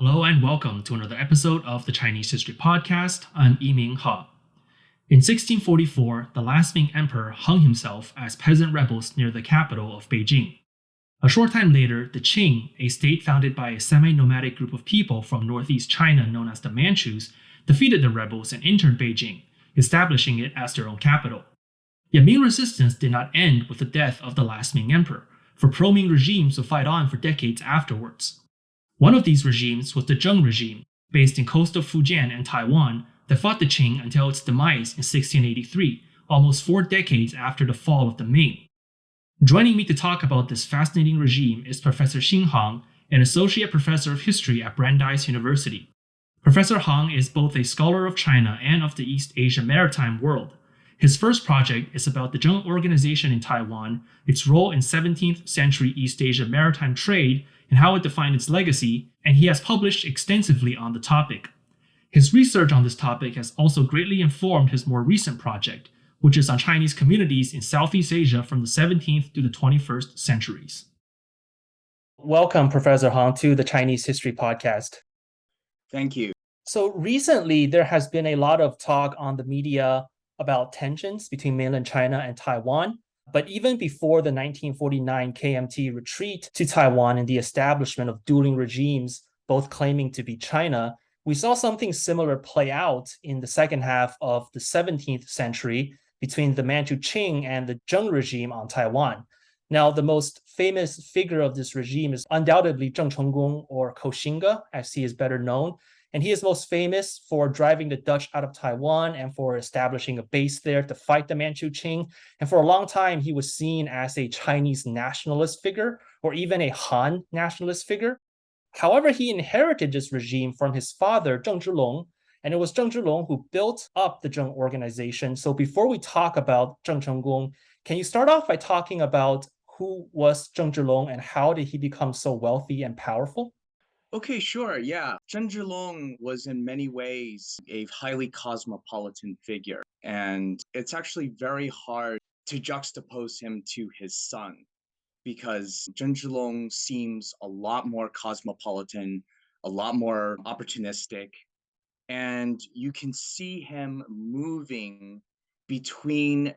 Hello and welcome to another episode of the Chinese History Podcast. I'm Yiming Ha. In 1644, the last Ming emperor hung himself as peasant rebels near the capital of Beijing. A short time later, the Qing, a state founded by a semi-nomadic group of people from northeast China known as the Manchus, defeated the rebels and entered Beijing, establishing it as their own capital. Yet Ming resistance did not end with the death of the last Ming emperor, for pro-Ming regimes would fight on for decades afterwards. One of these regimes was the Zheng regime, based in coastal Fujian and Taiwan, that fought the Qing until its demise in 1683, almost 4 decades after the fall of the Ming. Joining me to talk about this fascinating regime is Professor Xing Hang, an associate professor of history at Brandeis University. Professor Hang is both a scholar of China and of the East Asia maritime world. His first project is about the Zheng organization in Taiwan, its role in 17th century East Asia maritime trade, and how it defined its legacy, and he has published extensively on the topic. His research on this topic has also greatly informed his more recent project, which is on Chinese communities in Southeast Asia from the 17th to the 21st centuries. Welcome, Professor Hang, to the Chinese History Podcast. Thank you. So recently, there has been a lot of talk on the media about tensions between mainland China and Taiwan. But even before the 1949 KMT retreat to Taiwan and the establishment of dueling regimes, both claiming to be China, we saw something similar play out in the second half of the 17th century between the Manchu Qing and the Zheng regime on Taiwan. Now, the most famous figure of this regime is undoubtedly Zheng Chenggong, or Koxinga, as he is better known. And he is most famous for driving the Dutch out of Taiwan and for establishing a base there to fight the Manchu Qing. And for a long time, he was seen as a Chinese nationalist figure or even a Han nationalist figure. However, he inherited this regime from his father, Zheng Zhilong, and it was Zheng Zhilong who built up the Zheng organization. So before we talk about Zheng Chenggong, can you start off by talking about who was Zheng Zhilong and how did he become so wealthy and powerful? Okay, sure. Yeah. Zheng Zhilong was in many ways a highly cosmopolitan figure, and it's actually very hard to juxtapose him to his son because Zheng Zhilong seems a lot more cosmopolitan, a lot more opportunistic, and you can see him moving between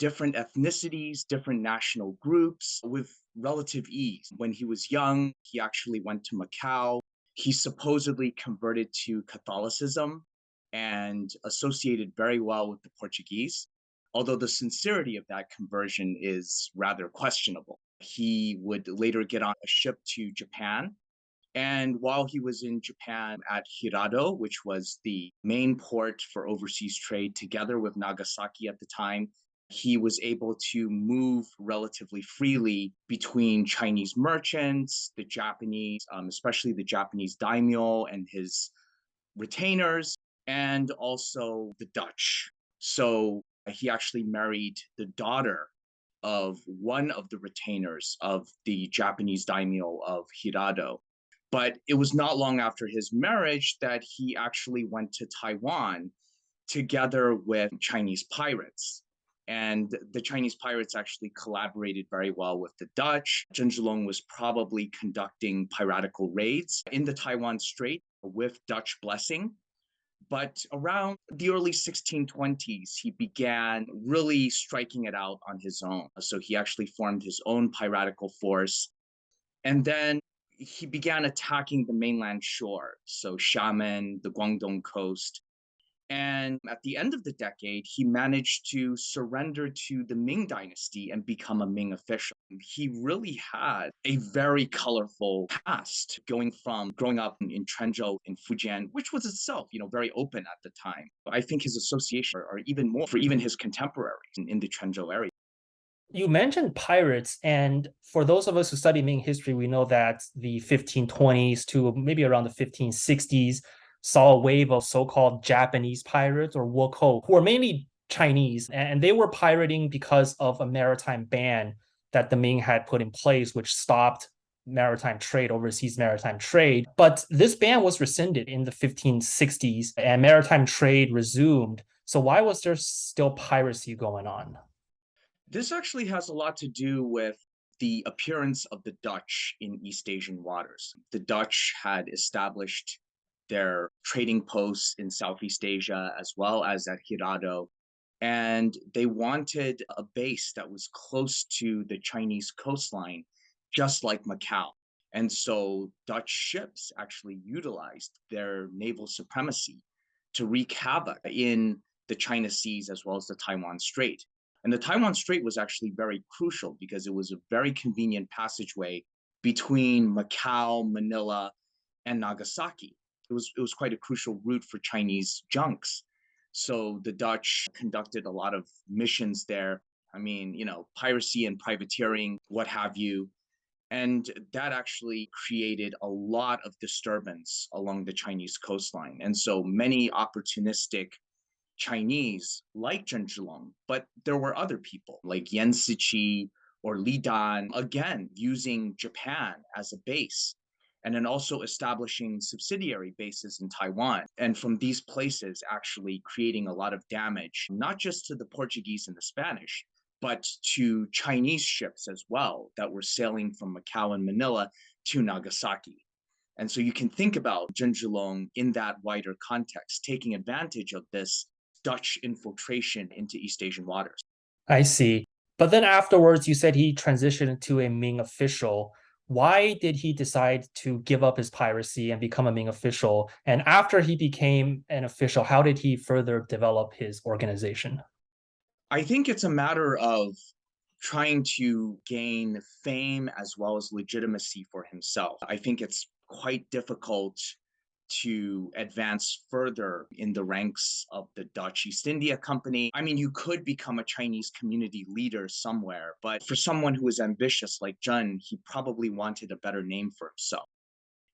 different ethnicities, different national groups with relative ease. When he was young, he actually went to Macau. He supposedly converted to Catholicism and associated very well with the Portuguese, although the sincerity of that conversion is rather questionable. He would later get on a ship to Japan. And while he was in Japan at Hirado, which was the main port for overseas trade, together with Nagasaki at the time, he was able to move relatively freely between Chinese merchants, the Japanese, especially the Japanese daimyo and his retainers, and also the Dutch. So he actually married the daughter of one of the retainers of the Japanese daimyo of Hirado. But it was not long after his marriage that he actually went to Taiwan together with Chinese pirates. And the Chinese pirates actually collaborated very well with the Dutch. Zheng Zhilong was probably conducting piratical raids in the Taiwan Strait with Dutch blessing. But around the early 1620s, he began really striking it out on his own. So he actually formed his own piratical force. And then he began attacking the mainland shore, so Xiamen, the Guangdong coast. And at the end of the decade, he managed to surrender to the Ming dynasty and become a Ming official. He really had a very colorful past, going from growing up in Trenzhou in Fujian, which was itself, very open at the time. I think his association are even more for even his contemporaries in the Trenzhou area. You mentioned pirates, and for those of us who study Ming history, we know that the 1520s to maybe around the 1560s saw a wave of so-called Japanese pirates or wokou, who were mainly Chinese, and they were pirating because of a maritime ban that the Ming had put in place, which stopped maritime trade, overseas maritime trade. But this ban was rescinded in the 1560s, and maritime trade resumed. So why was there still piracy going on? This actually has a lot to do with the appearance of the Dutch in East Asian waters. The Dutch had established their trading posts in Southeast Asia as well as at Hirado. And they wanted a base that was close to the Chinese coastline, just like Macau. And so Dutch ships actually utilized their naval supremacy to wreak havoc in the China Seas as well as the Taiwan Strait. And the Taiwan Strait was actually very crucial because it was a very convenient passageway between Macau, Manila, and Nagasaki. It was quite a crucial route for Chinese junks. So the Dutch conducted a lot of missions there. I mean, piracy and privateering, what have you. And that actually created a lot of disturbance along the Chinese coastline. And so many opportunistic Chinese like Zheng Zhilong, but there were other people like Yan Siqi or Li Dan, again, using Japan as a base and then also establishing subsidiary bases in Taiwan. And from these places, actually creating a lot of damage, not just to the Portuguese and the Spanish, but to Chinese ships as well that were sailing from Macau and Manila to Nagasaki. And so you can think about Zheng Zhilong in that wider context, taking advantage of this Dutch infiltration into East Asian waters. I see. But then afterwards, you said he transitioned to a Ming official. Why did he decide to give up his piracy and become a Ming official? And after he became an official, how did he further develop his organization? I think it's a matter of trying to gain fame as well as legitimacy for himself. I think it's quite difficult to advance further in the ranks of the Dutch East India Company. I mean, you could become a Chinese community leader somewhere, but for someone who is ambitious like Zheng, he probably wanted a better name for himself.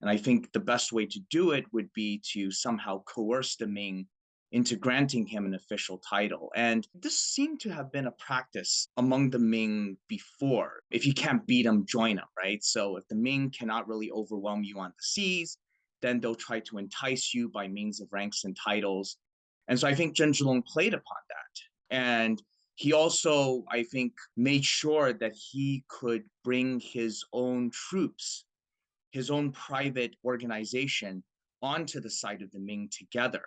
And I think the best way to do it would be to somehow coerce the Ming into granting him an official title. And this seemed to have been a practice among the Ming before. If you can't beat them, join them, right? So if the Ming cannot really overwhelm you on the seas, then they'll try to entice you by means of ranks and titles. And so I think Zheng Zhilong played upon that. And he also, I think, made sure that he could bring his own troops, his own private organization onto the side of the Ming together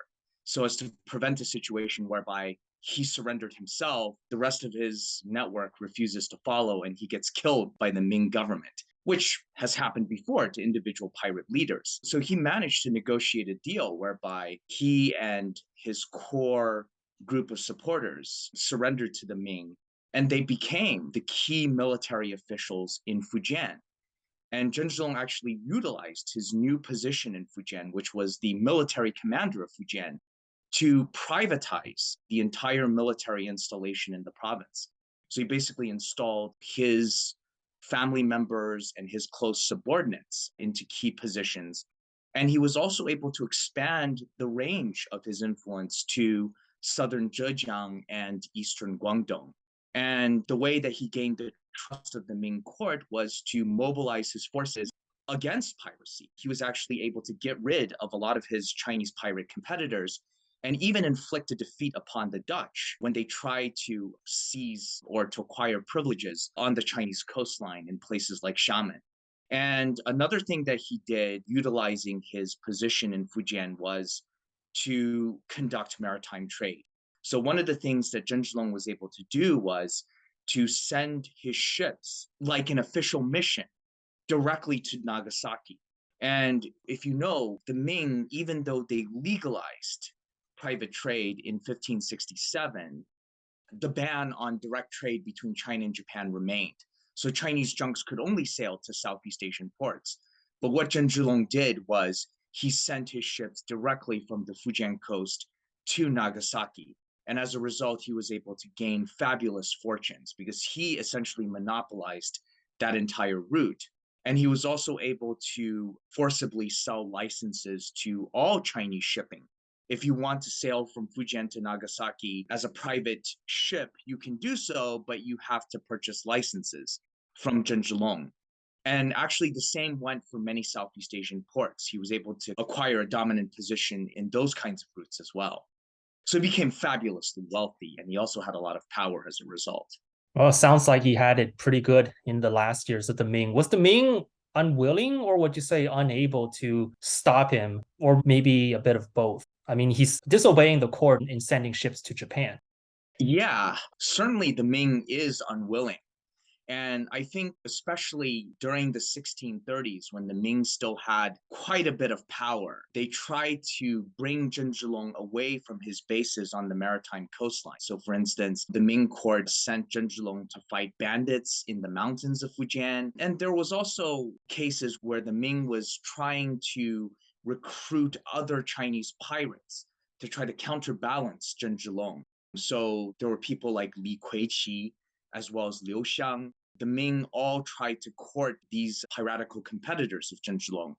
so as to prevent a situation whereby he surrendered himself, the rest of his network refuses to follow, and he gets killed by the Ming government, which has happened before to individual pirate leaders. So he managed to negotiate a deal whereby he and his core group of supporters surrendered to the Ming, and they became the key military officials in Fujian. And Zheng Zhilong actually utilized his new position in Fujian, which was the military commander of Fujian, to privatize the entire military installation in the province. So he basically installed his family members and his close subordinates into key positions. And he was also able to expand the range of his influence to southern Zhejiang and eastern Guangdong. And the way that he gained the trust of the Ming court was to mobilize his forces against piracy. He was actually able to get rid of a lot of his Chinese pirate competitors and even inflict a defeat upon the Dutch when they tried to seize or to acquire privileges on the Chinese coastline in places like Xiamen. And another thing that he did, utilizing his position in Fujian, was to conduct maritime trade. So one of the things that Zheng Zhilong was able to do was to send his ships, like an official mission, directly to Nagasaki. And if you know, the Ming, even though they legalized private trade in 1567, the ban on direct trade between China and Japan remained. So Chinese junks could only sail to Southeast Asian ports. But what Zheng Zhilong did was he sent his ships directly from the Fujian coast to Nagasaki. And as a result, he was able to gain fabulous fortunes because he essentially monopolized that entire route. And he was also able to forcibly sell licenses to all Chinese shipping. If you want to sail from Fujian to Nagasaki as a private ship, you can do so, but you have to purchase licenses from Zheng Zhilong. And actually, the same went for many Southeast Asian ports. He was able to acquire a dominant position in those kinds of routes as well. So he became fabulously wealthy, and he also had a lot of power as a result. Well, it sounds like he had it pretty good in the last years of the Ming. Was the Ming unwilling, or would you say unable to stop him, or maybe a bit of both? I mean, he's disobeying the court in sending ships to Japan. Yeah, certainly the Ming is unwilling. And I think, especially during the 1630s, when the Ming still had quite a bit of power, they tried to bring Zheng away from his bases on the maritime coastline. So, for instance, the Ming court sent Zheng to fight bandits in the mountains of Fujian. And there was also cases where the Ming was trying to recruit other Chinese pirates to try to counterbalance Zheng. So there were people like Li Kuiqi as well as Liu Xiang. The Ming all tried to court these piratical competitors of Zheng.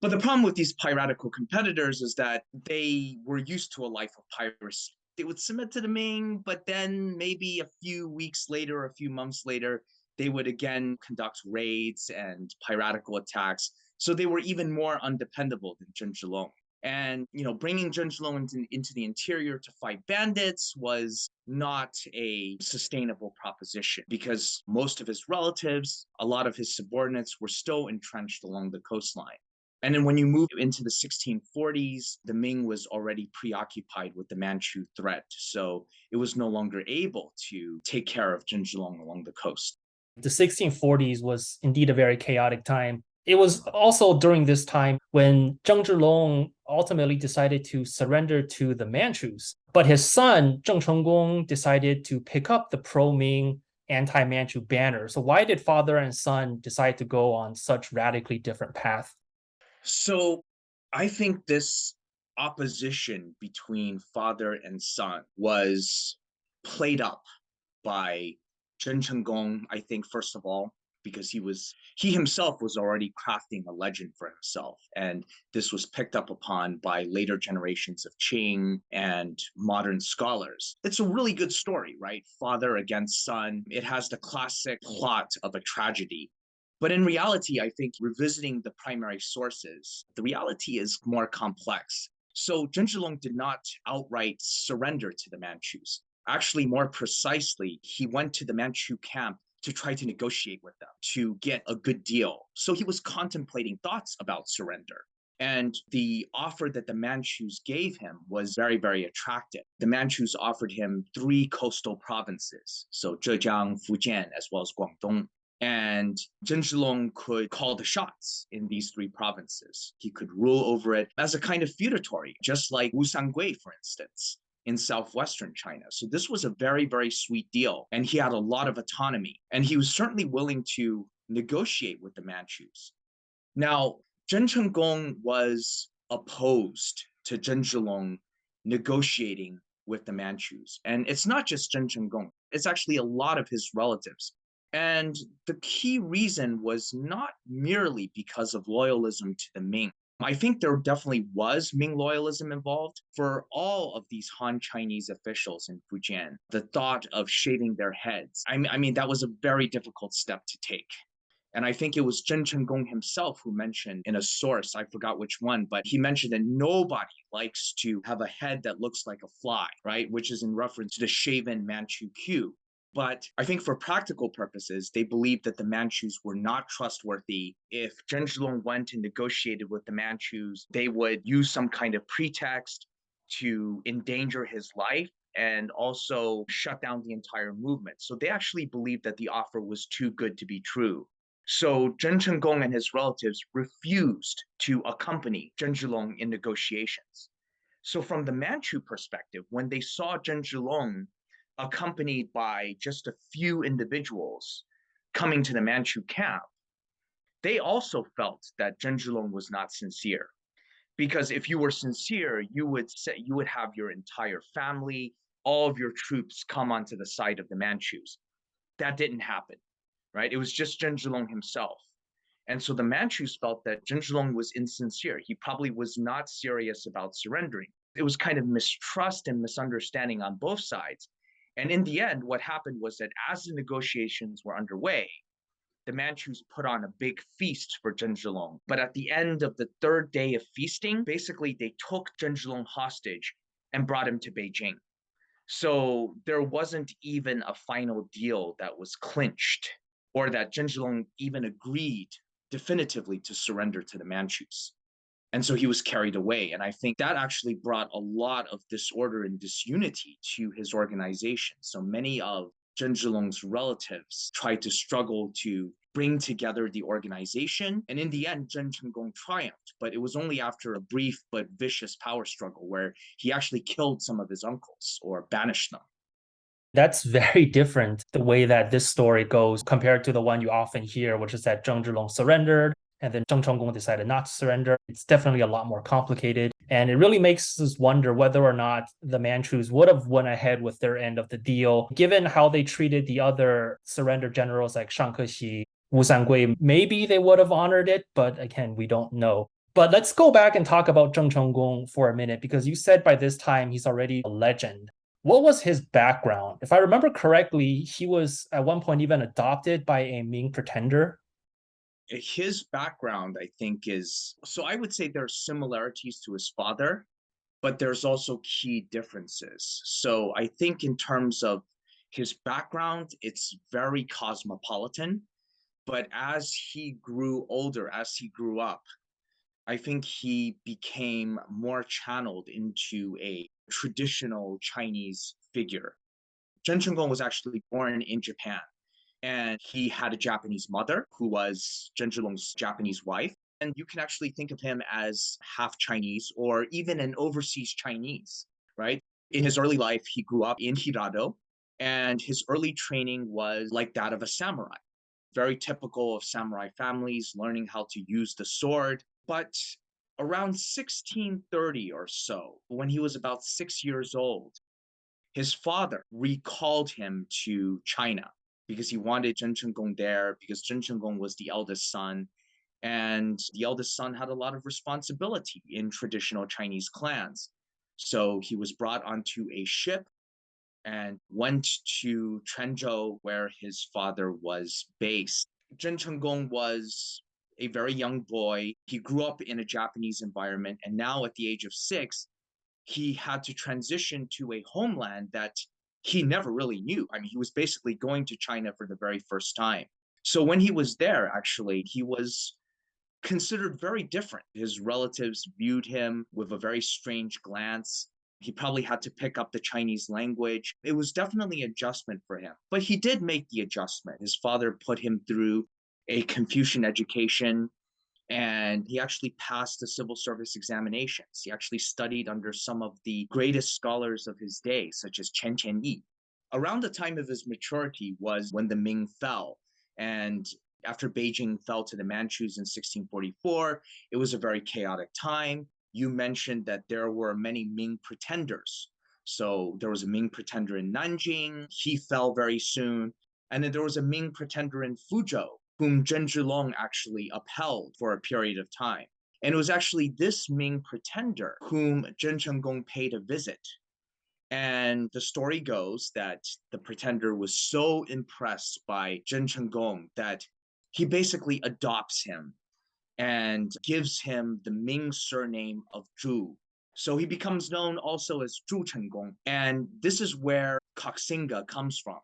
But the problem with these piratical competitors is that they were used to a life of piracy. They would submit to the Ming, but then maybe a few weeks later, a few months later, they would again conduct raids and piratical attacks. So they were even more undependable than Zheng. And bringing Zheng into the interior to fight bandits was not a sustainable proposition because most of his relatives, a lot of his subordinates were still entrenched along the coastline. And then when you move into the 1640s, the Ming was already preoccupied with the Manchu threat. So it was no longer able to take care of Zheng along the coast. The 1640s was indeed a very chaotic time. It was also during this time when Zheng Zhilong ultimately decided to surrender to the Manchus. But his son, Zheng Chenggong, decided to pick up the pro-Ming anti-Manchu banner. So why did father and son decide to go on such radically different paths? So I think this opposition between father and son was played up by Zheng Chenggong, I think, first of all, because he himself was already crafting a legend for himself. And this was picked up upon by later generations of Qing and modern scholars. It's a really good story, right? Father against son. It has the classic plot of a tragedy. But in reality, I think revisiting the primary sources, the reality is more complex. So Zheng did not outright surrender to the Manchus. Actually, more precisely, he went to the Manchu camp to try to negotiate with them to get a good deal. So he was contemplating thoughts about surrender. And the offer that the Manchus gave him was very, very attractive. The Manchus offered him 3 coastal provinces, so Zhejiang, Fujian, as well as Guangdong. And Zheng could call the shots in these 3 provinces. He could rule over it as a kind of feudatory, just like Wu Sangui, for instance, in southwestern China. So this was a very, very sweet deal. And he had a lot of autonomy. And he was certainly willing to negotiate with the Manchus. Now, Zheng Chenggong was opposed to Zheng Zhilong negotiating with the Manchus. And it's not just Zheng Chenggong, it's actually a lot of his relatives. And the key reason was not merely because of loyalism to the Ming. I think there definitely was Ming loyalism involved for all of these Han Chinese officials in Fujian. The thought of shaving their heads, I mean, that was a very difficult step to take. And I think it was Zheng Chenggong himself who mentioned in a source, I forgot which one, but he mentioned that nobody likes to have a head that looks like a fly, right? Which is in reference to the shaven Manchu queue. But I think for practical purposes, they believed that the Manchus were not trustworthy. If Zheng Zhilong went and negotiated with the Manchus, they would use some kind of pretext to endanger his life and also shut down the entire movement. So they actually believed that the offer was too good to be true. So Zheng Chenggong and his relatives refused to accompany Zheng Zhilong in negotiations. So from the Manchu perspective, when they saw Zheng Zhilong accompanied by just a few individuals coming to the Manchu camp, they also felt that Zheng Zhilong was not sincere. Because if you were sincere, you would have your entire family, all of your troops come onto the side of the Manchus. That didn't happen, right? It was just Zheng Zhilong himself. And so the Manchus felt that Zheng Zhilong was insincere. He probably was not serious about surrendering. It was kind of mistrust and misunderstanding on both sides. And in the end, what happened was that as the negotiations were underway, the Manchus put on a big feast for Zheng Zhilong. But at the end of the 3rd day of feasting, basically they took Zheng Zhilong hostage and brought him to Beijing. So there wasn't even a final deal that was clinched or that Zheng Zhilong even agreed definitively to surrender to the Manchus. And so he was carried away. And I think that actually brought a lot of disorder and disunity to his organization. So many of Zheng Zhilong's relatives tried to struggle to bring together the organization. And in the end, Zheng Zhenggong triumphed. But it was only after a brief but vicious power struggle where he actually killed some of his uncles or banished them. That's very different, the way that this story goes compared to the one you often hear, which is that Zheng Zhilong surrendered and then Zheng Chenggong decided not to surrender. It's definitely a lot more complicated. And it really makes us wonder whether or not the Manchus would have went ahead with their end of the deal, given how they treated the other surrender generals like Shang Kexi, Wu Sangui. Maybe they would have honored it, but again, we don't know. But let's go back and talk about Zheng Chenggong for a minute, because you said by this time he's already a legend. What was his background? If I remember correctly, he was at one point even adopted by a Ming pretender. His background, I think, is so I would say there's similarities to his father, but there's also key differences. So I think in terms of his background, it's very cosmopolitan. But as he grew older, as he grew up, I think he became more channeled into a traditional Chinese figure. Zheng Chenggong was actually born in Japan, and he had a Japanese mother who was Zheng Zhilong's Japanese wife. And you can actually think of him as half Chinese or even an overseas Chinese, right? In his early life, he grew up in Hirado, and his early training was like that of a samurai, very typical of samurai families, learning how to use the sword. But around 1630 or so, when he was about 6 years old, his father recalled him to China because he wanted Zheng Chenggong there, because Zheng Chenggong was the eldest son, and the eldest son had a lot of responsibility in traditional Chinese clans. So he was brought onto a ship and went to Chenzhou, where his father was based. Zheng Chenggong was a very young boy. He grew up in a Japanese environment, and now at the age of 6, he had to transition to a homeland that he never really knew. I mean, he was basically going to China for the very first time. So when he was there, actually, he was considered very different. His relatives viewed him with a very strange glance. He probably had to pick up the Chinese language. It was definitely an adjustment for him, but he did make the adjustment. His father put him through a Confucian education, and he actually passed the civil service examinations. He actually studied under some of the greatest scholars of his day, such as Chen Qianyi. Around the time of his maturity was when the Ming fell. And after Beijing fell to the Manchus in 1644, it was a very chaotic time. You mentioned that there were many Ming pretenders. So there was a Ming pretender in Nanjing. He fell very soon. And then there was a Ming pretender in Fuzhou, whom Zheng Zhilong actually upheld for a period of time. And it was actually this Ming pretender whom Zheng Chenggong paid a visit. And the story goes that the pretender was so impressed by Zheng Chenggong that he basically adopts him and gives him the Ming surname of Zhu. So he becomes known also as Zhu Chenggong. And this is where Koxinga comes from.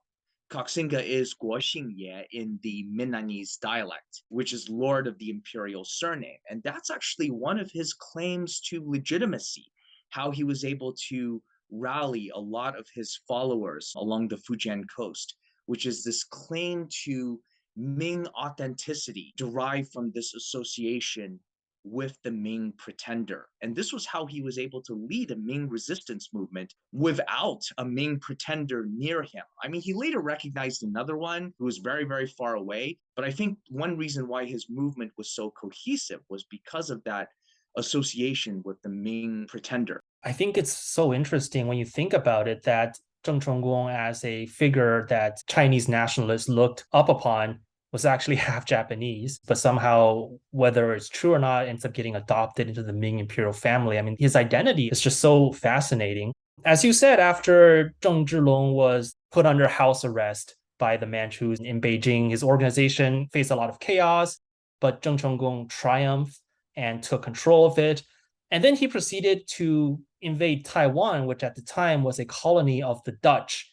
Koxinga is Guo Xingye in the Minnanese dialect, which is Lord of the Imperial Surname. And that's actually one of his claims to legitimacy, how he was able to rally a lot of his followers along the Fujian coast, which is this claim to Ming authenticity derived from this association with the Ming pretender. And this was how he was able to lead a Ming resistance movement without a Ming pretender near him. I mean, he later recognized another one who was very, very far away. But I think one reason why his movement was so cohesive was because of that association with the Ming pretender. I think it's so interesting when you think about it that Zheng Chenggong, as a figure that Chinese nationalists looked up upon, was actually half Japanese, but somehow, whether it's true or not, ends up getting adopted into the Ming imperial family. I mean, his identity is just so fascinating. As you said, after Zheng Zhilong was put under house arrest by the Manchus in Beijing, his organization faced a lot of chaos, but Zheng Chenggong triumphed and took control of it. And then he proceeded to invade Taiwan, which at the time was a colony of the Dutch.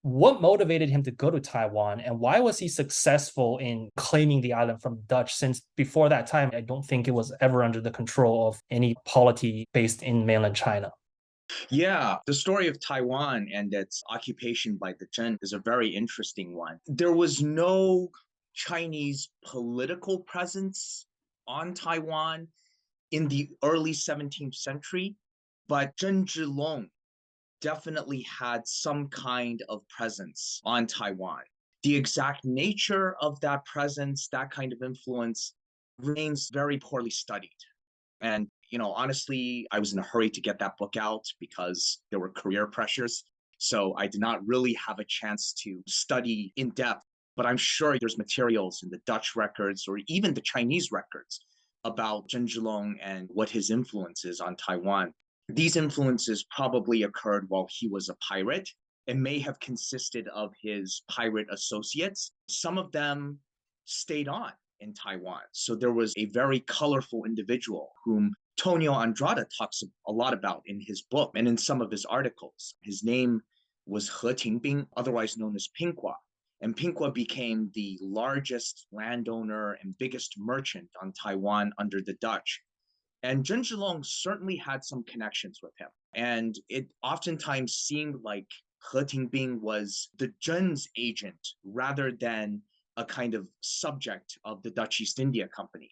What motivated him to go to Taiwan, and why was he successful in claiming the island from the Dutch? Since before that time, I don't think it was ever under the control of any polity based in mainland China. Yeah, the story of Taiwan and its occupation by the Zheng is a very interesting one. There was no Chinese political presence on Taiwan in the early 17th century, but Zheng Zhilong definitely had some kind of presence on Taiwan. The exact nature of that presence, that kind of influence, remains very poorly studied. And, honestly, I was in a hurry to get that book out because there were career pressures. So I did not really have a chance to study in depth. But I'm sure there's materials in the Dutch records or even the Chinese records about Zheng Zhilong and what his influence is on Taiwan. These influences probably occurred while he was a pirate and may have consisted of his pirate associates. Some of them stayed on in Taiwan. So there was a very colorful individual whom Tonio Andrade talks a lot about in his book and in some of his articles. His name was He Tingbing, otherwise known as Pinqua. And Pinqua became the largest landowner and biggest merchant on Taiwan under the Dutch. And Zheng Zhilong certainly had some connections with him. And it oftentimes seemed like He Tingbing was the Zheng's agent rather than a kind of subject of the Dutch East India Company.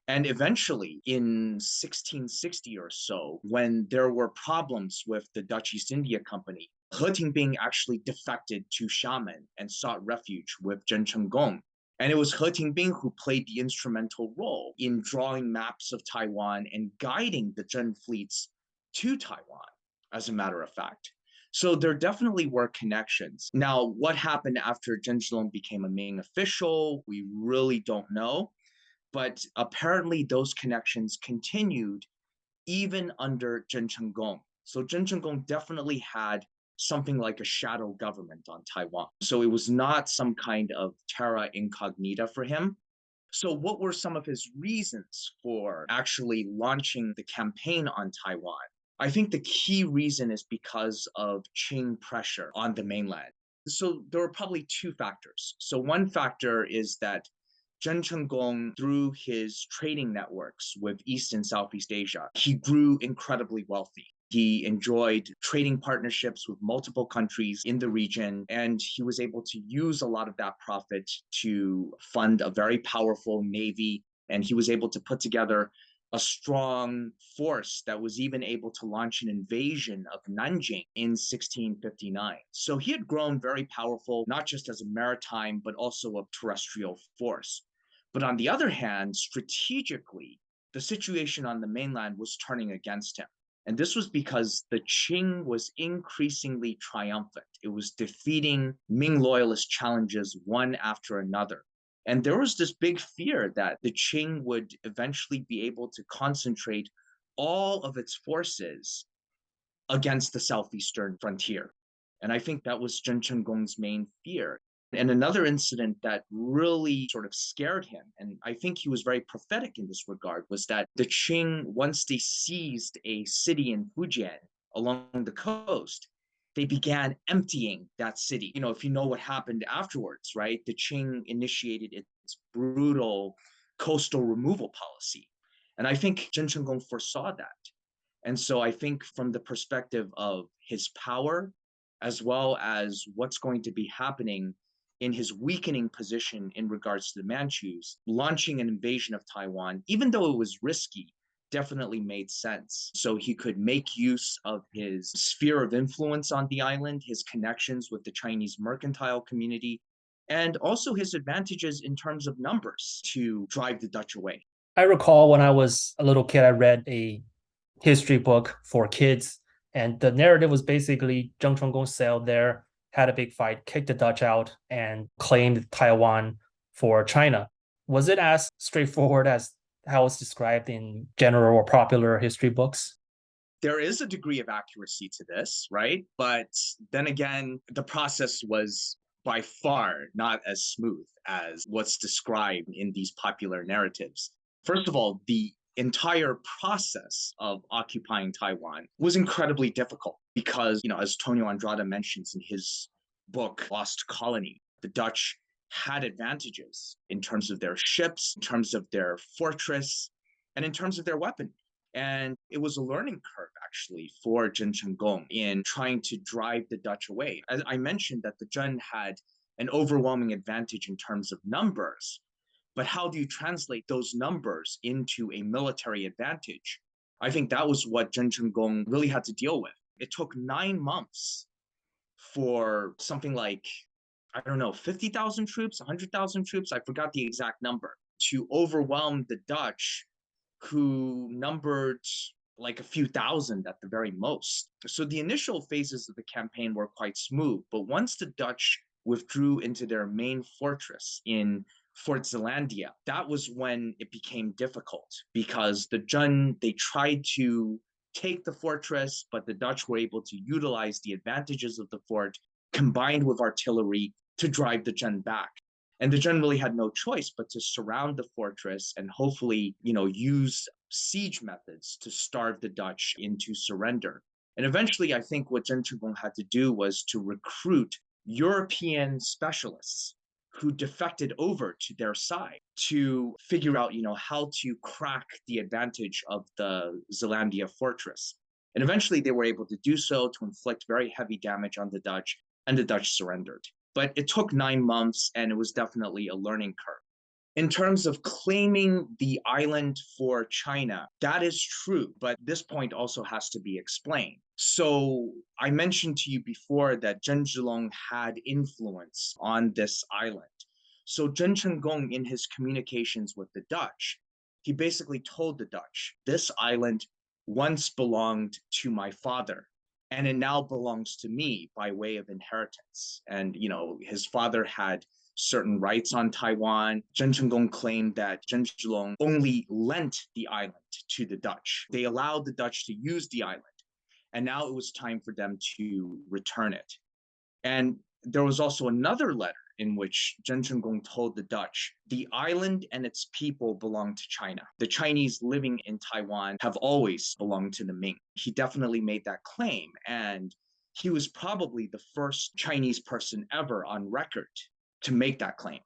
And eventually, in 1660 or so, when there were problems with the Dutch East India Company, He Tingbing actually defected to Xiamen and sought refuge with Zheng Chenggong. And it was He Tingbing who played the instrumental role in drawing maps of Taiwan and guiding the Zheng fleets to Taiwan, as a matter of fact. So there definitely were connections. Now, what happened after Zheng Zhilong became a Ming official, we really don't know. But apparently those connections continued even under Zheng Chenggong. So Zheng Chenggong definitely had something like a shadow government on Taiwan. So it was not some kind of terra incognita for him. So what were some of his reasons for actually launching the campaign on Taiwan? I think the key reason is because of Qing pressure on the mainland. So there were probably two factors. So one factor is that Zheng Chenggong, through his trading networks with East and Southeast Asia, he grew incredibly wealthy. He enjoyed trading partnerships with multiple countries in the region, and he was able to use a lot of that profit to fund a very powerful navy, and he was able to put together a strong force that was even able to launch an invasion of Nanjing in 1659. So he had grown very powerful, not just as a maritime, but also a terrestrial force. But on the other hand, strategically, the situation on the mainland was turning against him. And this was because the Qing was increasingly triumphant. It was defeating Ming loyalist challenges one after another. And there was this big fear that the Qing would eventually be able to concentrate all of its forces against the southeastern frontier. And I think that was Zheng Chenggong's main fear. And another incident that really sort of scared him, and I think he was very prophetic in this regard, was that the Qing, once they seized a city in Fujian along the coast, they began emptying that city. If you know what happened afterwards, right? The Qing initiated its brutal coastal removal policy. And I think Zheng Chenggong foresaw that. And so I think from the perspective of his power, as well as what's going to be happening in his weakening position in regards to the Manchus, launching an invasion of Taiwan, even though it was risky, definitely made sense. So he could make use of his sphere of influence on the island, his connections with the Chinese mercantile community, and also his advantages in terms of numbers to drive the Dutch away. I recall when I was a little kid, I read a history book for kids, and the narrative was basically Zheng Chenggong sailed there, had a big fight, kicked the Dutch out, and claimed Taiwan for China. Was it as straightforward as how it's described in general or popular history books? There is a degree of accuracy to this, right? But then again, the process was by far not as smooth as what's described in these popular narratives. First of all, the entire process of occupying Taiwan was incredibly difficult because, as Tonio Andrade mentions in his book, Lost Colony, the Dutch had advantages in terms of their ships, in terms of their fortress, and in terms of their weapon. And it was a learning curve, actually, for Zheng Chenggong in trying to drive the Dutch away. As I mentioned that the Zheng had an overwhelming advantage in terms of numbers, but how do you translate those numbers into a military advantage? I think that was what Zheng Chenggong really had to deal with. It took 9 months for something like, I don't know, 50,000 troops, 100,000 troops, I forgot the exact number, to overwhelm the Dutch, who numbered like a few thousand at the very most. So the initial phases of the campaign were quite smooth, but once the Dutch withdrew into their main fortress in Fort Zeelandia, that was when it became difficult because the Zheng, they tried to take the fortress, but the Dutch were able to utilize the advantages of the fort combined with artillery to drive the Zheng back. And the Zheng really had no choice but to surround the fortress and hopefully, use siege methods to starve the Dutch into surrender. And eventually, I think what Zheng Chenggong had to do was to recruit European specialists who defected over to their side to figure out, how to crack the advantage of the Zeelandia fortress. And eventually they were able to do so to inflict very heavy damage on the Dutch, and the Dutch surrendered. But it took 9 months, and it was definitely a learning curve. In terms of claiming the island for China, that is true, but this point also has to be explained. So I mentioned to you before that Zheng Zhilong had influence on this island. So Zheng Chenggong, in his communications with the Dutch, he basically told the Dutch, this island once belonged to my father, and it now belongs to me by way of inheritance. And, his father had certain rights on Taiwan. Zheng Chenggong claimed that Zheng Zhilong only lent the island to the Dutch. They allowed the Dutch to use the island, and now it was time for them to return it. And there was also another letter in which Zheng Chenggong told the Dutch, the island and its people belong to China. The Chinese living in Taiwan have always belonged to the Ming. He definitely made that claim, and he was probably the first Chinese person ever on record to make that claim.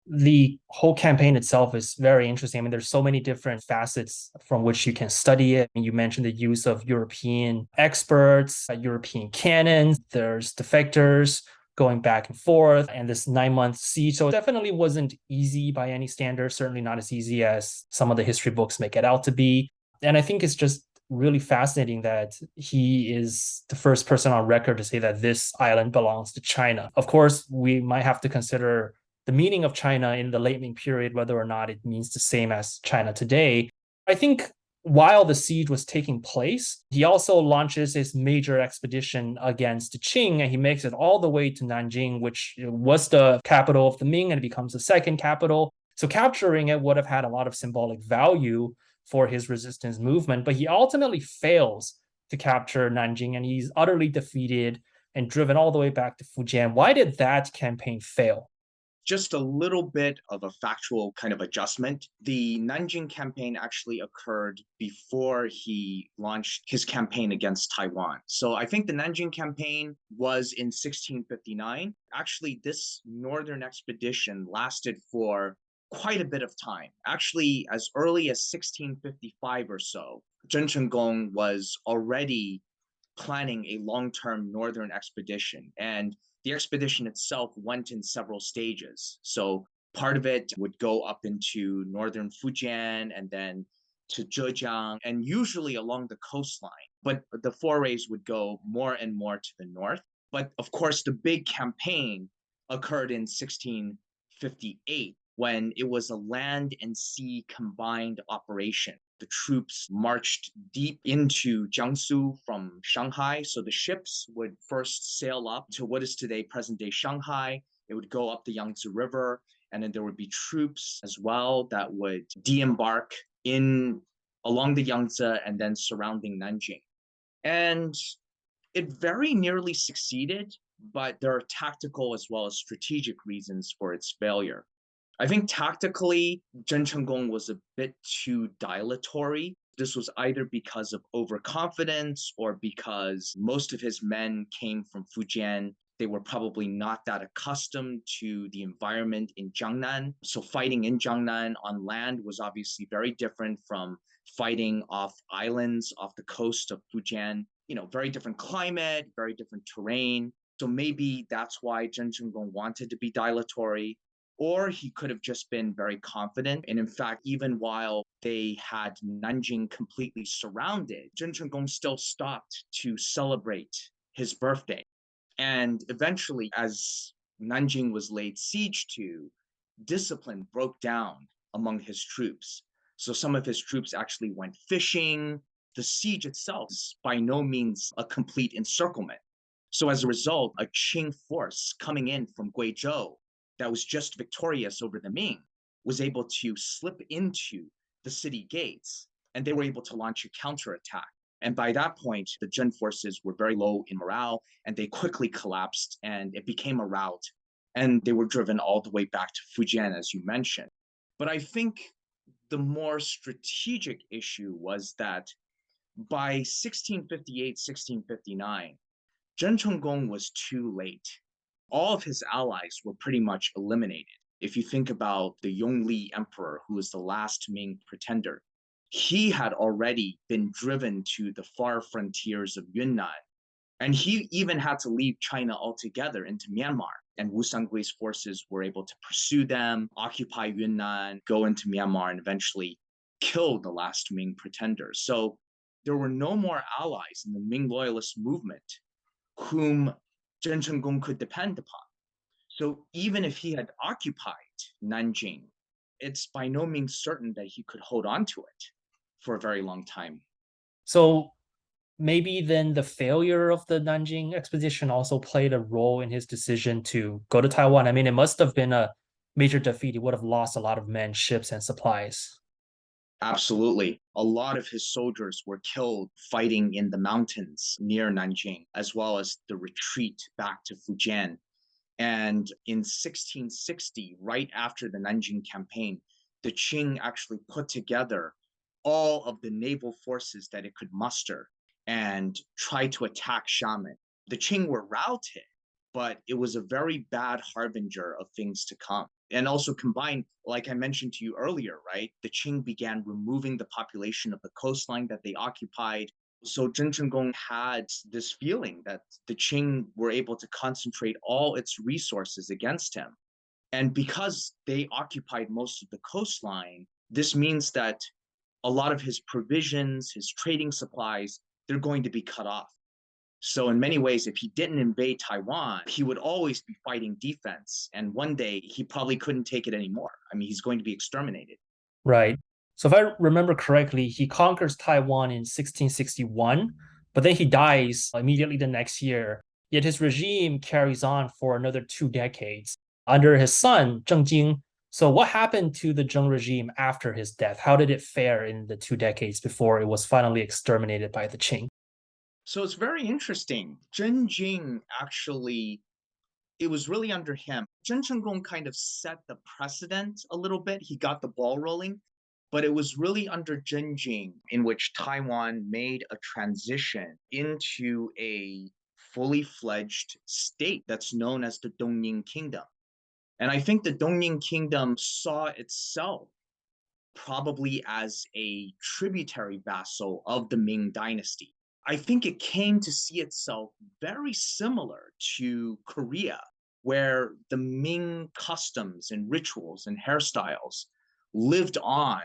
The whole campaign itself is very interesting. I mean, there's so many different facets from which you can study it. You mentioned the use of European experts, European cannons, there's defectors going back and forth, and this 9 month siege. So it definitely wasn't easy by any standard, certainly not as easy as some of the history books make it out to be. And I think it's just really fascinating that he is the first person on record to say that this island belongs to China. Of course, we might have to consider the meaning of China in the late Ming period, whether or not it means the same as China today. I think while the siege was taking place, he also launches his major expedition against the Qing, and he makes it all the way to Nanjing, which was the capital of the Ming, and it becomes the second capital. So capturing it would have had a lot of symbolic value for his resistance movement, but he ultimately fails to capture Nanjing, and he's utterly defeated and driven all the way back to Fujian. Why did that campaign fail? Just a little bit of a factual kind of adjustment. The Nanjing campaign actually occurred before he launched his campaign against Taiwan. So I think the Nanjing campaign was in 1659. Actually, this northern expedition lasted for quite a bit of time. Actually, as early as 1655 or so, Zheng Chenggong was already planning a long-term northern expedition, and the expedition itself went in several stages. So part of it would go up into northern Fujian and then to Zhejiang, and usually along the coastline. But the forays would go more and more to the north. But of course, the big campaign occurred in 1658 when it was a land and sea combined operation. The troops marched deep into Jiangsu from Shanghai. So the ships would first sail up to what is today present day Shanghai. It would go up the Yangtze River, and then there would be troops as well that would de-embark in along the Yangtze and then surrounding Nanjing. And it very nearly succeeded, but there are tactical as well as strategic reasons for its failure. I think tactically, Zheng Chenggong was a bit too dilatory. This was either because of overconfidence or because most of his men came from Fujian. They were probably not that accustomed to the environment in Jiangnan. So fighting in Jiangnan on land was obviously very different from fighting off islands off the coast of Fujian. Very different climate, very different terrain. So maybe that's why Zheng Chenggong wanted to be dilatory, or he could have just been very confident. And in fact, even while they had Nanjing completely surrounded, Zheng Chenggong still stopped to celebrate his birthday. And eventually, as Nanjing was laid siege to, discipline broke down among his troops. So some of his troops actually went fishing. The siege itself is by no means a complete encirclement. So as a result, a Qing force coming in from Guizhou that was just victorious over the Ming was able to slip into the city gates, and they were able to launch a counterattack. And by that point, the Zhen forces were very low in morale, and they quickly collapsed, and it became a rout. And they were driven all the way back to Fujian, as you mentioned. But I think the more strategic issue was that by 1658, 1659, Zheng Chenggong was too late. All of his allies were pretty much eliminated. If you think about the Yongli Emperor, who was the last Ming pretender, he had already been driven to the far frontiers of Yunnan. And he even had to leave China altogether into Myanmar. And Wu Sangwe's forces were able to pursue them, occupy Yunnan, go into Myanmar, and eventually kill the last Ming pretender. So there were no more allies in the Ming loyalist movement whom Zheng Chenggong could depend upon. So even if he had occupied Nanjing, it's by no means certain that he could hold on to it for a very long time. So maybe then the failure of the Nanjing expedition also played a role in his decision to go to Taiwan. I mean, it must have been a major defeat. He would have lost a lot of men, ships, and supplies. Absolutely. A lot of his soldiers were killed fighting in the mountains near Nanjing, as well as the retreat back to Fujian. And in 1660, right after the Nanjing campaign, the Qing actually put together all of the naval forces that it could muster and tried to attack Xiamen. The Qing were routed, but it was a very bad harbinger of things to come. And also combined, like I mentioned to you earlier, right? The Qing began removing the population of the coastline that they occupied. So Zheng Chenggong had this feeling that the Qing were able to concentrate all its resources against him. And because they occupied most of the coastline, this means that a lot of his provisions, his trading supplies, they're going to be cut off. So in many ways, if he didn't invade Taiwan, he would always be fighting defense. And one day he probably couldn't take it anymore. I mean, he's going to be exterminated. Right. So if I remember correctly, he conquers Taiwan in 1661, but then he dies immediately the next year. Yet his regime carries on for another 2 decades under his son, Zheng Jing. So what happened to the Zheng regime after his death? How did it fare in the 2 decades before it was finally exterminated by the Qing? So it's very interesting. Zhen Jing actually, it was really under him. Zheng Chenggong kind of set the precedent a little bit. He got the ball rolling, but it was really under Zhen Jing in which Taiwan made a transition into a fully fledged state that's known as the Dongning Kingdom. And I think the Dongning Kingdom saw itself probably as a tributary vassal of the Ming dynasty. I think it came to see itself very similar to Korea, where the Ming customs and rituals and hairstyles lived on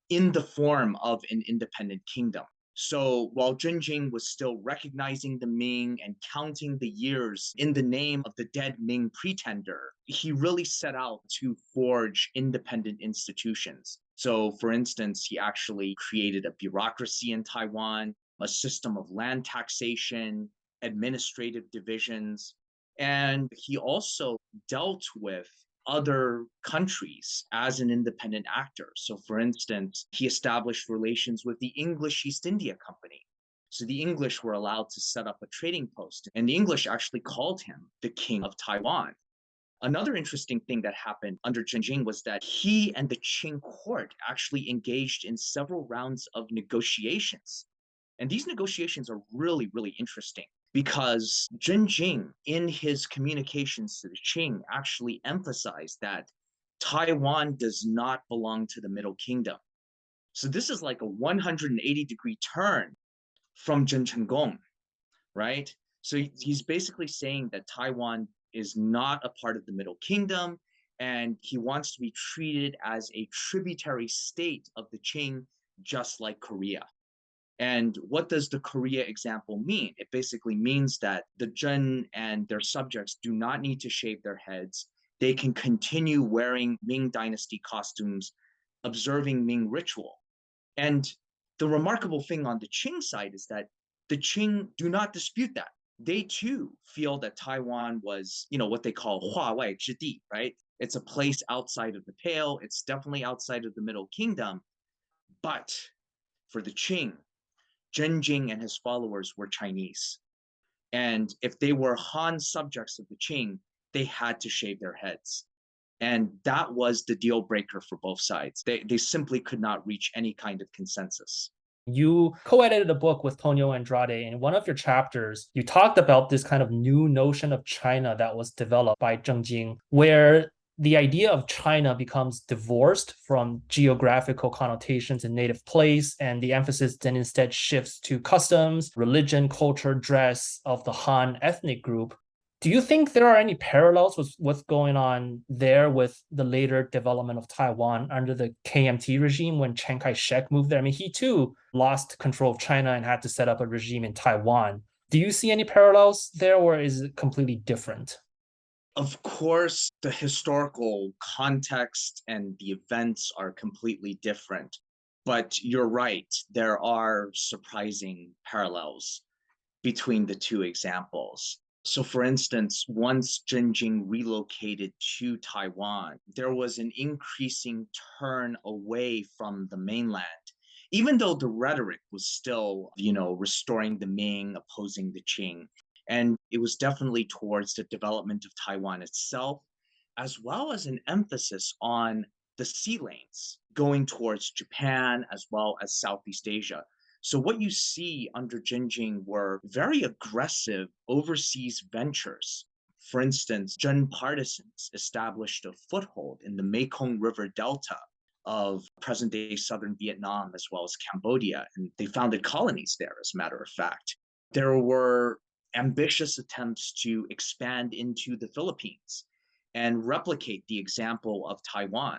in the form of an independent kingdom. So while Zhenjing was still recognizing the Ming and counting the years in the name of the dead Ming pretender, he really set out to forge independent institutions. So, for instance, he actually created a bureaucracy in Taiwan, a system of land taxation, administrative divisions, and he also dealt with other countries as an independent actor. So, for instance, he established relations with the English East India Company. So, the English were allowed to set up a trading post, and the English actually called him the King of Taiwan. Another interesting thing that happened under Zheng was that he and the Qing court actually engaged in several rounds of negotiations. And these negotiations are really, really interesting because Zheng, in his communications to the Qing, actually emphasized that Taiwan does not belong to the Middle Kingdom. So this is like a 180-degree turn from Zheng Chenggong, right? So he's basically saying that Taiwan is not a part of the Middle Kingdom, and he wants to be treated as a tributary state of the Qing, just like Korea. And what does the Korea example mean? It basically means that the Zhen and their subjects do not need to shave their heads. They can continue wearing Ming Dynasty costumes, observing Ming ritual. And the remarkable thing on the Qing side is that the Qing do not dispute that. They too feel that Taiwan was, what they call 化外之地, right? It's a place outside of the pale. It's definitely outside of the Middle Kingdom. But for the Qing, Zhenjing and his followers were Chinese. And if they were Han subjects of the Qing, they had to shave their heads. And that was the deal breaker for both sides. They simply could not reach any kind of consensus. You co-edited a book with Tonio Andrade. In one of your chapters, you talked about this kind of new notion of China that was developed by Zheng Jing, where the idea of China becomes divorced from geographical connotations and native place, and the emphasis then instead shifts to customs, religion, culture, dress of the Han ethnic group. Do you think there are any parallels with what's going on there with the later development of Taiwan under the KMT regime when Chiang Kai-shek moved there? I mean, he too lost control of China and had to set up a regime in Taiwan. Do you see any parallels there, or is it completely different? Of course, the historical context and the events are completely different. But you're right, there are surprising parallels between the two examples. So, for instance, once Zhenjing relocated to Taiwan, there was an increasing turn away from the mainland, even though the rhetoric was still, restoring the Ming, opposing the Qing. And it was definitely towards the development of Taiwan itself, as well as an emphasis on the sea lanes going towards Japan as well as Southeast Asia. So what you see under Jinjing were very aggressive overseas ventures. For instance, Zhen partisans established a foothold in the Mekong River Delta of present-day southern Vietnam as well as Cambodia, and they founded colonies there, as a matter of fact. There were ambitious attempts to expand into the Philippines and replicate the example of Taiwan.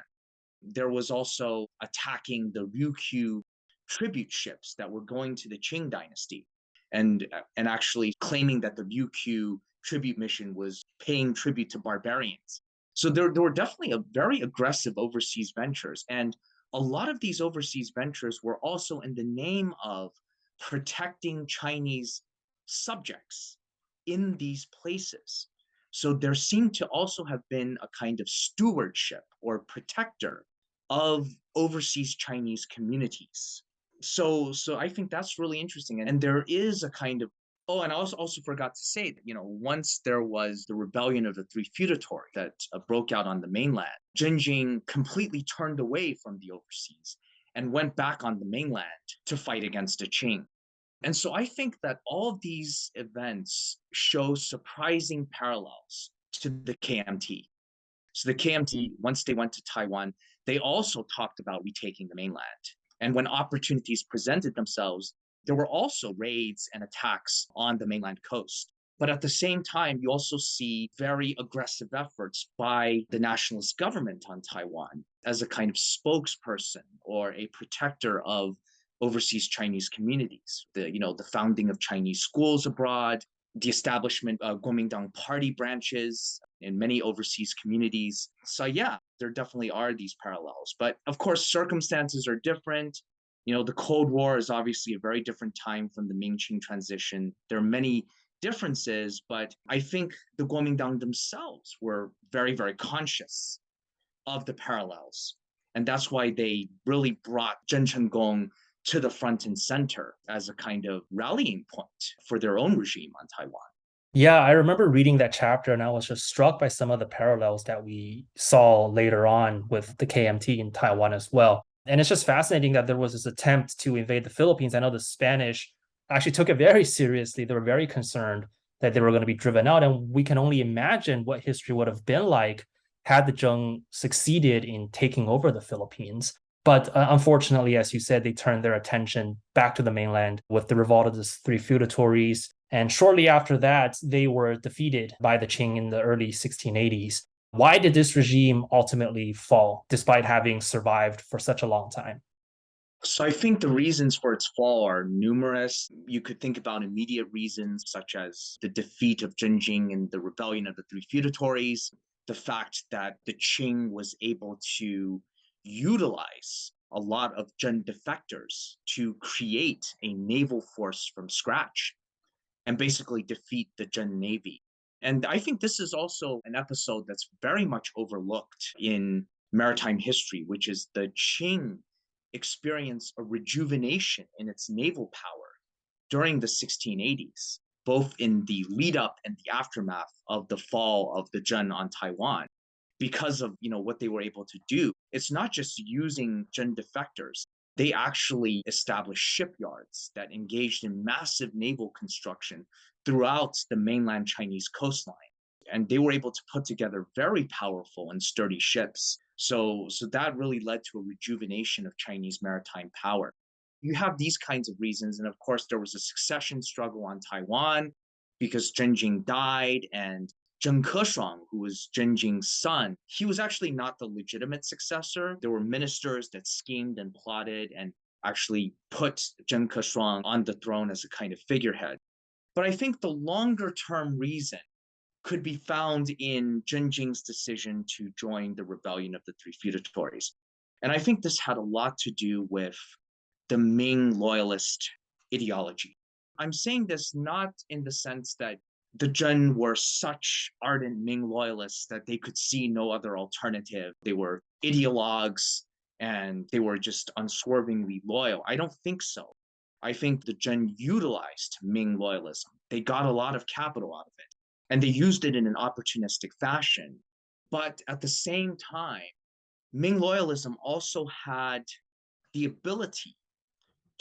There was also attacking the Ryukyu tribute ships that were going to the Qing dynasty and actually claiming that the Ryukyu tribute mission was paying tribute to barbarians. So there were definitely a very aggressive overseas ventures. And a lot of these overseas ventures were also in the name of protecting Chinese subjects in these places. So there seemed to also have been a kind of stewardship or protector of overseas Chinese communities. So I think that's really interesting. And there is a kind of, oh, and I also forgot to say that, once there was the rebellion of the three feudatory that broke out on the mainland, Jinjing completely turned away from the overseas and went back on the mainland to fight against the Qing. And so I think that all of these events show surprising parallels to the KMT. So the KMT, once they went to Taiwan, they also talked about retaking the mainland. And when opportunities presented themselves, there were also raids and attacks on the mainland coast. But at the same time, you also see very aggressive efforts by the nationalist government on Taiwan as a kind of spokesperson or a protector of overseas Chinese communities. The founding of Chinese schools abroad, the establishment of Kuomintang party branches in many overseas communities. So yeah, there definitely are these parallels. But of course, circumstances are different. The Cold War is obviously a very different time from the Ming-Qing transition. There are many differences, but I think the Kuomintang themselves were very, very conscious of the parallels. And that's why they really brought Zhen Chenggong to the front and center as a kind of rallying point for their own regime on Taiwan. Yeah, I remember reading that chapter and I was just struck by some of the parallels that we saw later on with the KMT in Taiwan as well. And it's just fascinating that there was this attempt to invade the Philippines. I know the Spanish actually took it very seriously. They were very concerned that they were going to be driven out. And we can only imagine what history would have been like had the Zheng succeeded in taking over the Philippines. But unfortunately, as you said, they turned their attention back to the mainland with the revolt of the three feudatories. And shortly after that, they were defeated by the Qing in the early 1680s. Why did this regime ultimately fall, despite having survived for such a long time? So I think the reasons for its fall are numerous. You could think about immediate reasons such as the defeat of Zheng and the rebellion of the three feudatories, the fact that the Qing was able to utilize a lot of Zheng defectors to create a naval force from scratch and basically defeat the Zheng Navy. And I think this is also an episode that's very much overlooked in maritime history, which is the Qing experienced a rejuvenation in its naval power during the 1680s, both in the lead up and the aftermath of the fall of the Zheng on Taiwan. Because of what they were able to do, it's not just using Zheng defectors. They actually established shipyards that engaged in massive naval construction throughout the mainland Chinese coastline. And they were able to put together very powerful and sturdy ships. So that really led to a rejuvenation of Chinese maritime power. You have these kinds of reasons. And of course, there was a succession struggle on Taiwan because Zheng Jing died, and Zheng Keshuang, who was Zheng Jing's son, he was actually not the legitimate successor. There were ministers that schemed and plotted and actually put Zheng Keshuang on the throne as a kind of figurehead. But I think the longer term reason could be found in Zheng Jing's decision to join the rebellion of the three feudatories. And I think this had a lot to do with the Ming loyalist ideology. I'm saying this not in the sense that the Zheng were such ardent Ming loyalists that they could see no other alternative. They were ideologues and they were just unswervingly loyal. I don't think so. I think the Zheng utilized Ming loyalism. They got a lot of capital out of it and they used it in an opportunistic fashion. But at the same time, Ming loyalism also had the ability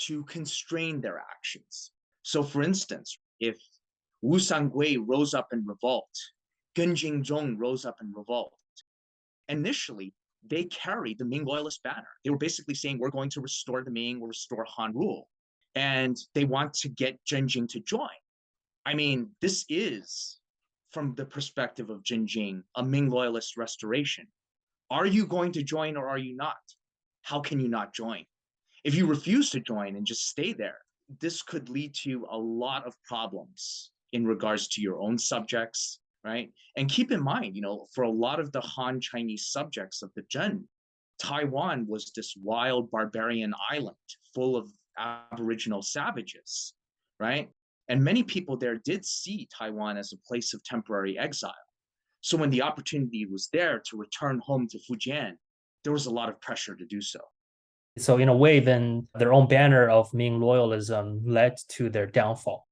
to constrain their actions. So, for instance, if Wu Sangui rose up in revolt, Gen Jingzhong rose up in revolt, initially they carried the Ming loyalist banner. They were basically saying, we're going to restore the Ming, we'll restore Han rule. And they want to get Zheng Jing to join. I mean, this is, from the perspective of Zheng Jing, a Ming loyalist restoration. Are you going to join or are you not? How can you not join? If you refuse to join and just stay there, this could lead to a lot of problems in regards to your own subjects, right? And keep in mind, for a lot of the Han Chinese subjects of the Zheng, Taiwan was this wild barbarian island full of Aboriginal savages, right? And many people there did see Taiwan as a place of temporary exile. So when the opportunity was there to return home to Fujian, there was a lot of pressure to do so. So, in a way, then their own banner of Ming loyalism led to their downfall.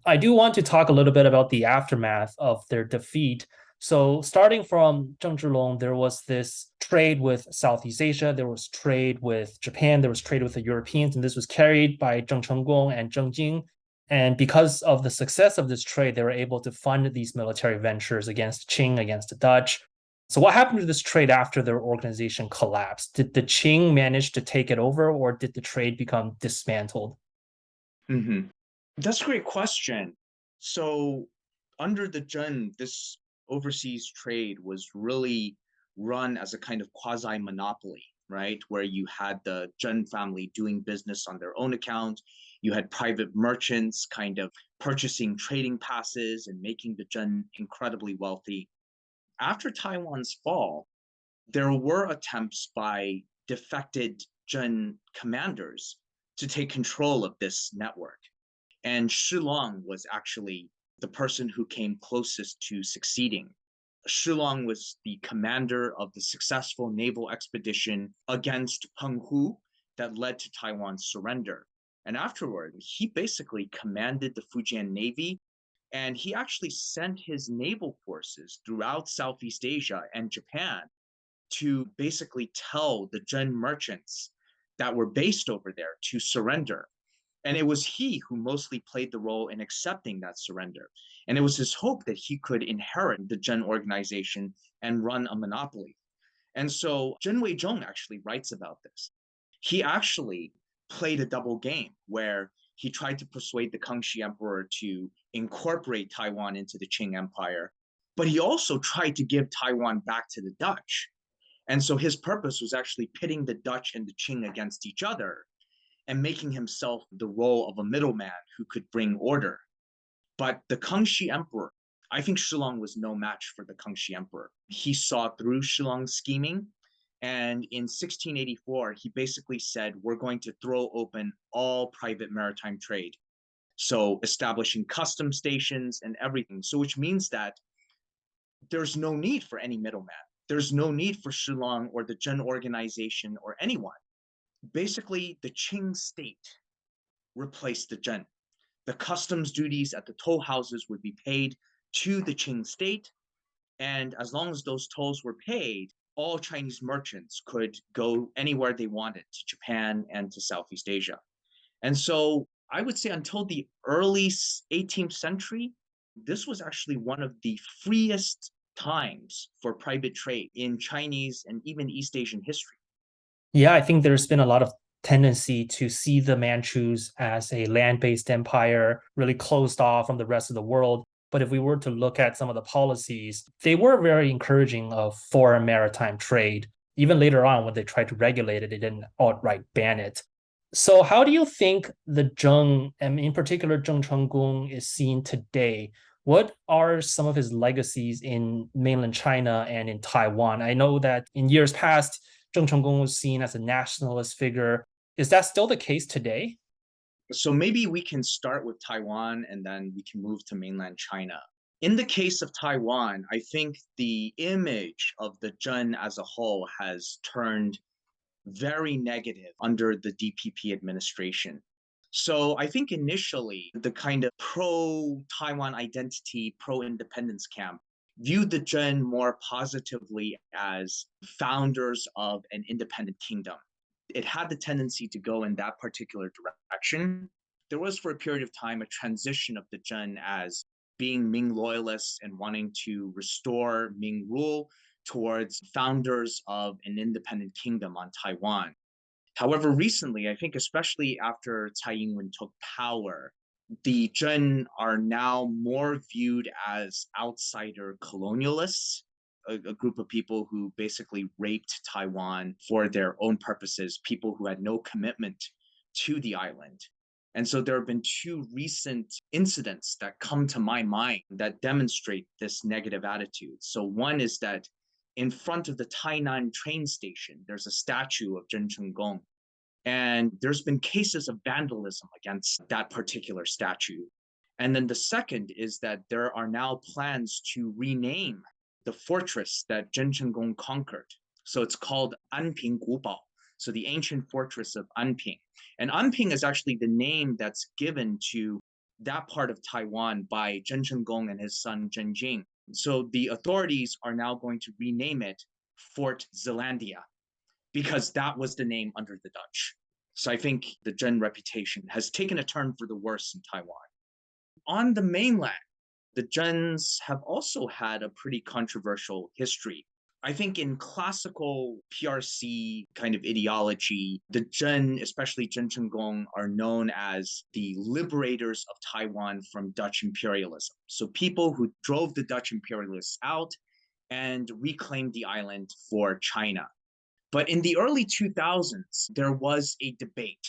I do want to talk a little bit about the aftermath of their defeat. So, starting from Zheng Zhilong, there was this trade with Southeast Asia, there was trade with Japan, there was trade with the Europeans, and this was carried by Zheng Chenggong and Zheng Jing. And because of the success of this trade, they were able to fund these military ventures against Qing, against the Dutch. So, what happened to this trade after their organization collapsed? Did the Qing manage to take it over, or did the trade become dismantled? Mm-hmm. That's a great question. So, under the Zheng, this overseas trade was really run as a kind of quasi monopoly, right? Where you had the Zheng family doing business on their own account. You had private merchants kind of purchasing trading passes and making the Zheng incredibly wealthy. After Taiwan's fall, there were attempts by defected Zheng commanders to take control of this network. And Shilong was actually the person who came closest to succeeding. Shilong was the commander of the successful naval expedition against Peng Hu that led to Taiwan's surrender. And afterward, he basically commanded the Fujian Navy And he actually sent his naval forces throughout Southeast Asia and Japan to basically tell the Zheng merchants that were based over there to surrender. And it was he who mostly played the role in accepting that surrender. And it was his hope that he could inherit the Zheng organization and run a monopoly. And so Zhen Weizhong actually writes about this. He actually played a double game where he tried to persuade the Kangxi emperor to incorporate Taiwan into the Qing Empire, but he also tried to give Taiwan back to the Dutch. And so his purpose was actually pitting the Dutch and the Qing against each other and making himself the role of a middleman who could bring order. But the Kangxi emperor, I think Shilong was no match for the Kangxi emperor. He saw through Shilong's scheming. And in 1684, he basically said, we're going to throw open all private maritime trade. So establishing custom stations and everything. So which means that there's no need for any middleman. There's no need for Shilong or the Zhen organization or anyone. Basically, the Qing state replaced the Zhen. The customs duties at the toll houses would be paid to the Qing state. And as long as those tolls were paid, all Chinese merchants could go anywhere they wanted to Japan and to Southeast Asia. And so I would say until the early 18th century, this was actually one of the freest times for private trade in Chinese and even East Asian history. Yeah, I think there's been a lot of tendency to see the Manchus as a land-based empire, really closed off from the rest of the world. But if we were to look at some of the policies, they were very encouraging of foreign maritime trade. Even later on, when they tried to regulate it, they didn't outright ban it. So how do you think the Zheng, and in particular Zheng Chenggong, is seen today? What are some of his legacies in mainland China and in Taiwan? I know that in years past, Zheng Chenggong was seen as a nationalist figure. Is that still the case today? So maybe we can start with Taiwan and then we can move to mainland China. In the case of Taiwan, I think the image of the Zhen as a whole has turned very negative under the DPP administration. So I think initially the kind of pro Taiwan identity, pro independence camp viewed the Zhen more positively as founders of an independent kingdom. It had the tendency to go in that particular direction. There was for a period of time a transition of the Zhen as being Ming loyalists and wanting to restore Ming rule towards founders of an independent kingdom on Taiwan. However, recently, I think especially after Tsai Ing-wen took power, the Zhen are now more viewed as outsider colonialists, a group of people who basically raped Taiwan for their own purposes, people who had no commitment to the island. And so there have been two recent incidents that come to my mind that demonstrate this negative attitude. So one is that in front of the Tainan train station, there's a statue of Zhen Chenggong. And there's been cases of vandalism against that particular statue. And then the second is that there are now plans to rename the fortress that Zhen Chenggong conquered. So it's called Anping Gubao, so the ancient fortress of Anping. And Anping is actually the name that's given to that part of Taiwan by Zhen Chenggong and his son Zhen Jing. So the authorities are now going to rename it Fort Zealandia because that was the name under the Dutch. So I think the Zhen reputation has taken a turn for the worse in Taiwan. On the mainland, the Zhens have also had a pretty controversial history. I think in classical PRC kind of ideology, the Zhen, especially Zhen Chenggong, are known as the liberators of Taiwan from Dutch imperialism. So people who drove the Dutch imperialists out and reclaimed the island for China. But in the early 2000s, there was a debate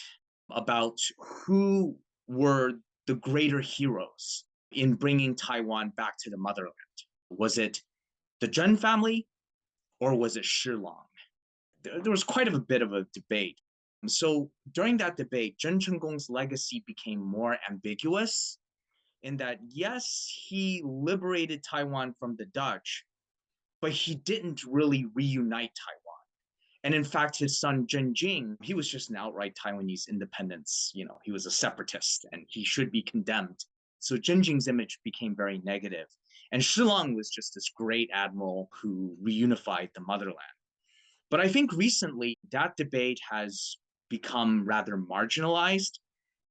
about who were the greater heroes in bringing Taiwan back to the motherland. Was it the Zhen family or was it Shilong? There was quite a bit of a debate. So during that debate, Zhen Chenggong's legacy became more ambiguous in that, yes, he liberated Taiwan from the Dutch, but he didn't really reunite Taiwan. And in fact, his son Zhen Jing, he was just an outright Taiwanese independence. You know, he was a separatist and he should be condemned. So Zheng image became very negative. And Shilong was just this great admiral who reunified the motherland. But I think recently that debate has become rather marginalized.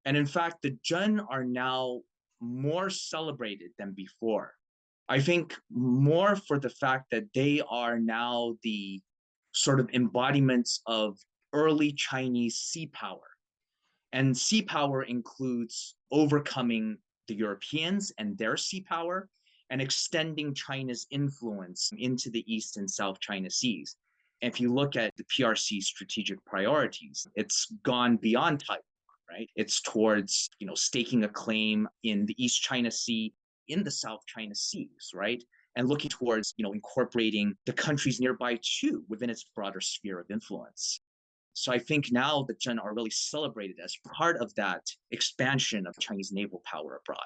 And in fact, the Zheng are now more celebrated than before. I think more for the fact that they are now the sort of embodiments of early Chinese sea power. And sea power includes overcoming the Europeans and their sea power and extending China's influence into the East and South China Seas. If you look at the PRC's strategic priorities, it's gone beyond Taiwan, right? It's towards, staking a claim in the East China Sea, in the South China Seas, right? And looking towards, incorporating the countries nearby too within its broader sphere of influence. So I think now the Zheng are really celebrated as part of that expansion of Chinese naval power abroad.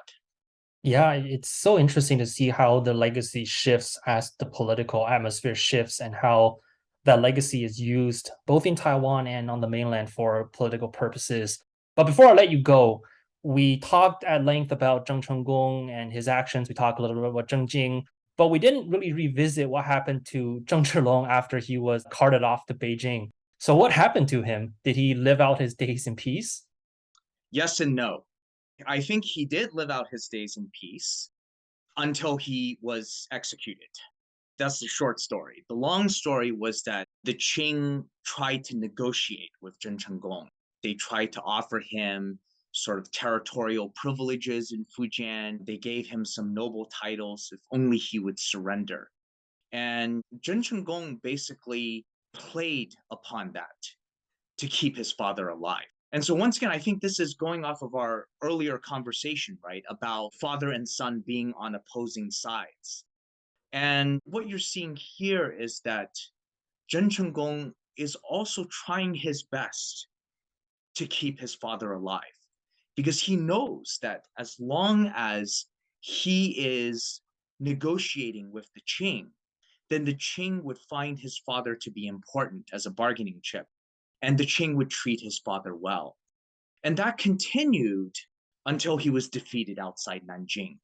Yeah, it's so interesting to see how the legacy shifts as the political atmosphere shifts and how that legacy is used both in Taiwan and on the mainland for political purposes. But before I let you go, we talked at length about Zheng Chenggong and his actions. We talked a little bit about Zheng Jing, but we didn't really revisit what happened to Zheng Zhilong after he was carted off to Beijing. So what happened to him? Did he live out his days in peace? Yes and no. I think he did live out his days in peace until he was executed. That's the short story. The long story was that the Qing tried to negotiate with Zheng Chenggong. They tried to offer him sort of territorial privileges in Fujian. They gave him some noble titles if only he would surrender. And Zheng Chenggong basically played upon that to keep his father alive. And so once again, I think this is going off of our earlier conversation, right, about father and son being on opposing sides. And what you're seeing here is that Zheng Chenggong is also trying his best to keep his father alive because he knows that as long as he is negotiating with the Qing, then the Qing would find his father to be important as a bargaining chip, and the Qing would treat his father well. And that continued until he was defeated outside Nanjing.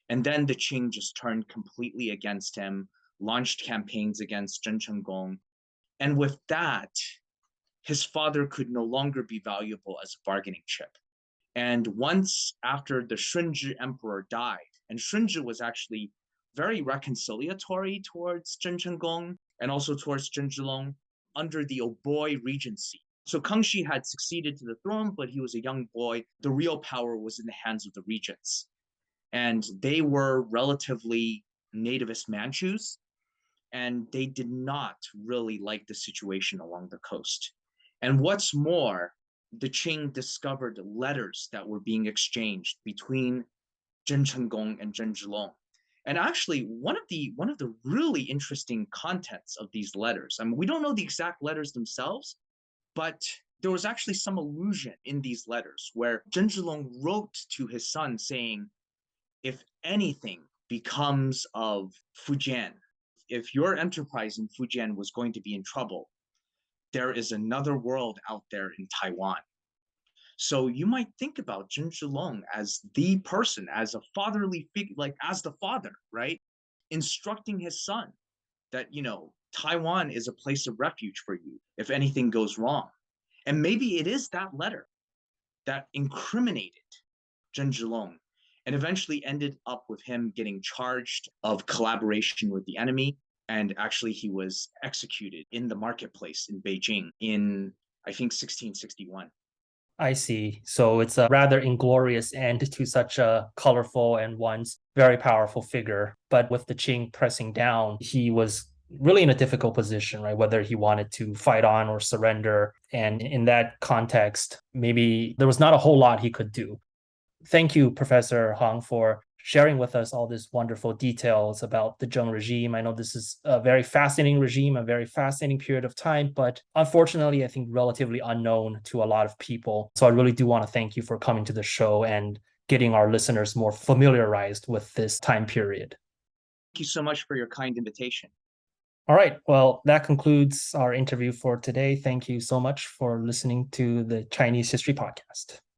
And then the Qing just turned completely against him, launched campaigns against Zheng Chenggong. And with that, his father could no longer be valuable as a bargaining chip. And once after the Shunzhi emperor died, and Shunzhi was actually very reconciliatory towards Zheng Chenggong and also towards Zheng Zhilong under the Oboy regency. So Kangxi had succeeded to the throne, but he was a young boy. The real power was in the hands of the regents. And they were relatively nativist Manchus, and they did not really like the situation along the coast. And what's more, the Qing discovered letters that were being exchanged between Zheng Chenggong and Zheng Zhilong. And actually, one of the really interesting contents of these letters, I mean, we don't know the exact letters themselves, but there was actually some allusion in these letters where Zheng Zhilong wrote to his son saying, if anything becomes of Fujian, if your enterprise in Fujian was going to be in trouble, there is another world out there in Taiwan. So you might think about Zheng Zhilong as the person, as a fatherly figure, like as the father, right? Instructing his son that, Taiwan is a place of refuge for you if anything goes wrong. And maybe it is that letter that incriminated Zheng Zhilong and eventually ended up with him getting charged of collaboration with the enemy. And actually, he was executed in the marketplace in Beijing in, I think, 1661. I see. So it's a rather inglorious end to such a colorful and once very powerful figure. But with the Qing pressing down, he was really in a difficult position, right? Whether he wanted to fight on or surrender. And in that context, maybe there was not a whole lot he could do. Thank you, Professor Hang, for sharing with us all these wonderful details about the Zheng regime. I know this is a very fascinating regime, a very fascinating period of time, but unfortunately, I think relatively unknown to a lot of people. So I really do want to thank you for coming to the show and getting our listeners more familiarized with this time period. Thank you so much for your kind invitation. All right. Well, that concludes our interview for today. Thank you so much for listening to the Chinese History Podcast.